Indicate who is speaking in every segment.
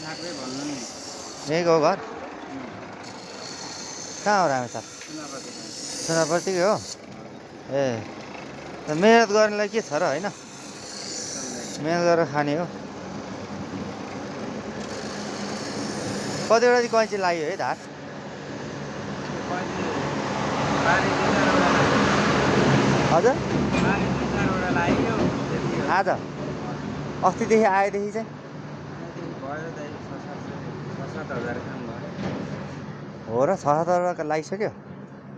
Speaker 1: रामेछापै भन्नु नि।
Speaker 2: यहीँको हो घर? कहाँ हो रामेछाप? सुनापट्टिकै हो? ए मेहनत गर्नेलाई के छ र होइन, मेहनत गरेर खाने हो। कतिवटा चाहिँ कैँची लाग्यो है धार? हजुर आज अस्तिदेखि आएदेखि चाहिँ हो र 6-7 लागिसक्यो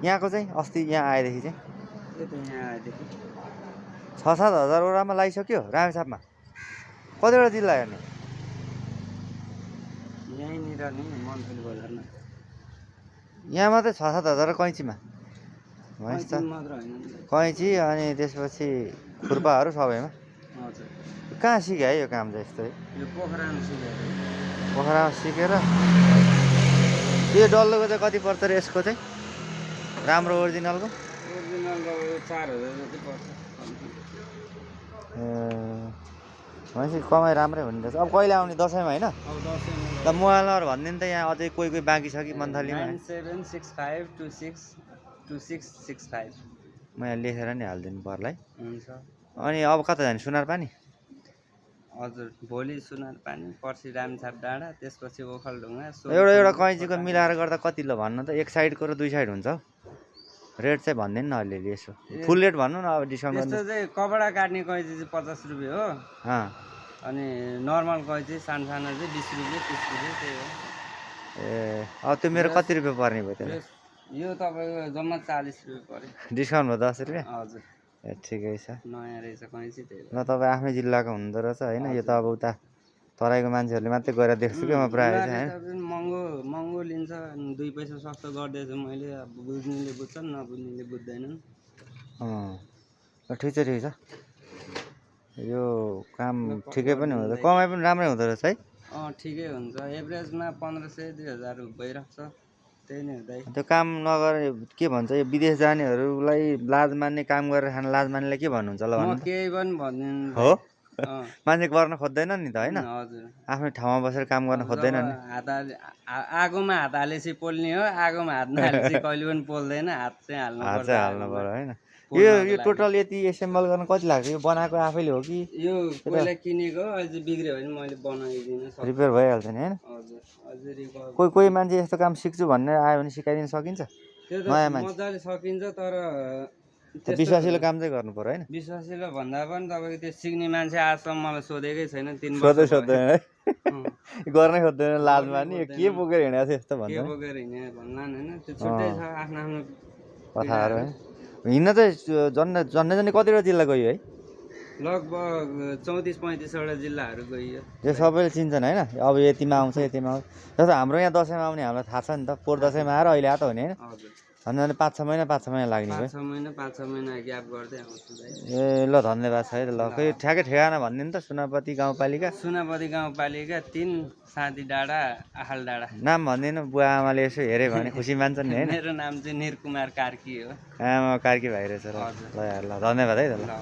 Speaker 2: यहाँको चाहिँ? अस्ति यहाँ आएदेखि चाहिँ 6-7 हजारवटामा लागिसक्यो रामेछापमा। कतिवटा जिल्ला हेर्ने?
Speaker 1: यहीँनिर नि मन्थली बजारमा
Speaker 2: यहाँ मात्रै 6-7 हजार कैँचीमा भनेपछि त
Speaker 1: मात्र होइन
Speaker 2: कैँची अनि त्यसपछि खुर्पाहरू सबैमा।
Speaker 1: हजुर
Speaker 2: कहाँ सिक्यो है यो काम चाहिँ यस्तो?
Speaker 1: यो पोखरामा सिकेको।
Speaker 2: पोखरामा सिकेर यो डल्लोको चाहिँ कति पर्छ र यसको चाहिँ राम्रो ओरिजिनलको?
Speaker 1: ओरिजिनलको 4000 जति पर्छ।
Speaker 2: भनेपछि कमाइ राम्रै हुने रहेछ। अब कहिले आउने? दसैँमा होइन?
Speaker 1: अब दसैँमा
Speaker 2: ल मोबाइल नम्बर भनिदिनु त, यहाँ अझै कोही कोही बाँकी छ कि मन्थलीमा।
Speaker 1: 9765262665।
Speaker 2: म यहाँ लेखेर नि हालिदिनु पर्ला है।
Speaker 1: हुन्छ।
Speaker 2: अनि अब कता जाने? सुनार पानी?
Speaker 1: हजुर भोलि सुनार पानी, पर्सि रामेछाप डाँडा, त्यसपछि ओखलढुङ्गा।
Speaker 2: एउटा कैँचीको मिलाएर गर्दा कति ल भन्नु त? एक साइडको र दुई साइड हुन्छ हौ। रेट चाहिँ भनिदिनु न अलिअलि यसो, फुल रेट भन्नु न। अब डिस्काउन्ट
Speaker 1: यस्तो चाहिँ कपडा काट्ने कैँची चाहिँ 50 रुपियाँ हो। अनि नर्मल कैँची सानो सानो चाहिँ 20 रुपियाँ 30 रुपियाँ त्यही हो।
Speaker 2: ए अब त्यो मेरो कति रुपियाँ पर्ने भयो त्यसलाई?
Speaker 1: यो तपाईँको जम्मा 40 रुपियाँ पर्यो।
Speaker 2: डिस्काउन्ट भयो 10 रुपियाँ?
Speaker 1: हजुर।
Speaker 2: ए ठिकै छ।
Speaker 1: नयाँ रहेछ कैँची त्यही
Speaker 2: ल तपाईँ आफ्नै जिल्लाको हुँदो रहेछ होइन? यो त अब उता तराईको मान्छेहरूले मात्रै गएर देख्छु कि म प्रायः चाहिँ होइन?
Speaker 1: महँगो लिन्छ, 2 पैसा सस्तो गरिदिएछु मैले। अब बुझ्नेले बुझ्छन्, नबुझ्नेले बुझ्दैनन्।
Speaker 2: ठिक छ यो काम ठिकै पनि हुँदो, कमाइ पनि राम्रै हुँदो रहेछ है?
Speaker 1: ठिकै हुन्छ। एभरेजमा 1500-2000 भइरहेको छ। त्यही नै हुँदै
Speaker 2: त्यो काम नगरे के भन्छ, यो विदेश जानेहरूलाई लाज मान्ने, काम गरेर खान लाज मान्नेलाई के भन्नुहुन्छ ल भन्नु?
Speaker 1: म केही पनि भन्दिनँ।
Speaker 2: हो मान्छे गर्न खोज्दैन नि त होइन?
Speaker 1: हजुर।
Speaker 2: आफ्नै ठाउँमा बसेर काम गर्न खोज्दैन नि।
Speaker 1: आगोमा हात हालेपछि पोल्ने हो, आगोमा हात नहालेपछि कहिले पनि पोल्दैन। हात चाहिँ हाल्नु
Speaker 2: पर्यो होइन? यो टोटल यति एसेम्बल गर्न कति लाग्छ? यो बनाएको आफैले हो कि?
Speaker 1: यो पहिला किनेको, अझै बिग्रियो भने मैले बनाइदिन सक्छु।
Speaker 2: रिपेयर भइहाल्छ नि होइन?
Speaker 1: हजुर। अझै रिपेयर
Speaker 2: कोही मान्छे यस्तो काम सिक्छु भन्ने आयो भने सिकाइदिन सकिन्छ?
Speaker 1: त्यो त मजाले सकिन्छ, तर
Speaker 2: विश्वासिलो काम चाहिँ गर्नु पर्यो होइन?
Speaker 1: विश्वासिलो भन्दा पनि तपाईँको त्यो सिक्ने मान्छे आजसम्म मलाई सोधेकै छैन। 3
Speaker 2: वर्ष सोध्दैन है? गर्नै खोज्दैन, लाज मान्ने। यो के बोकेर हिँडेको छ यस्तो भन्छ?
Speaker 1: के बोकेर हिँडे भन्लान् होइन? त्यो छुट्टै छ आफ्नो आफ्नो
Speaker 2: कथाहरू है। हिँड्न चाहिँ झन्डै कतिवटा जिल्ला गयो है?
Speaker 1: लगभग 34-35 वटा जिल्लाहरू गइयो।
Speaker 2: यो सबैले चिन्छन् होइन? अब यतिमा आउँछ यतिमा आउँछ। जस्तो हाम्रो यहाँ दसैँमा आउने हामीलाई थाहा छ नि त। पोहोर दसैँमा आएर अहिले आएको हो नि होइन? झन् 5-6 महिना लाग्ने भयो।
Speaker 1: 5-6 महिना ग्याप गर्दै आउँछु।
Speaker 2: ए ल धन्यवाद छ है त। ल खै ठ्याक्कै ठेगाना भनिदिनु त। सुनापति गाउँपालिका?
Speaker 1: सुनापति गाउँपालिका 3, साँधी डाँडा, आहाल डाँडा।
Speaker 2: नाम भनिदिनु, बुवा आमाले यसो हेऱ्यो भने खुसी मान्छन् नि होइन?
Speaker 1: मेरो नाम चाहिँ निरकुमार कार्की हो।
Speaker 2: आमा कार्की भाइ रहेछ र। ल धन्यवाद है त। ल।